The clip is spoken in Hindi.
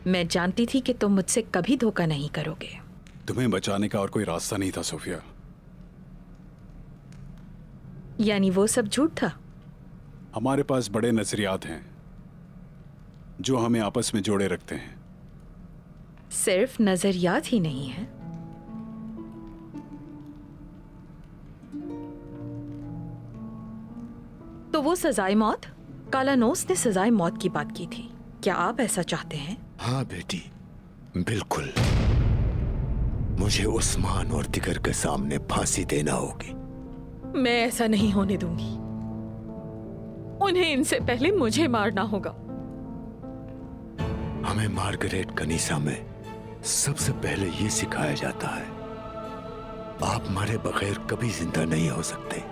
मैं जानती थी कि तुम मुझसे कभी धोखा नहीं करोगे। तुम्हें बचाने का और कोई रास्ता नहीं था सोफिया। यानी वो सब झूठ था? हमारे पास बड़े नजरियात हैं जो हमें आपस में जोड़े रखते हैं। सिर्फ नजरियात ही नहीं है, तो वो सजाए मौत, कालानोस ने सजाए मौत की बात की थी। क्या आप ऐसा चाहते हैं? हाँ बेटी, बिल्कुल। मुझे उस्मान और दिगर के सामने फांसी देना होगी। मैं ऐसा नहीं होने दूंगी। उन्हें इनसे पहले मुझे मारना होगा। हमें मार्गरेट कनीसा में सबसे पहले ये सिखाया जाता है, आप मरे बगैर कभी जिंदा नहीं हो सकते।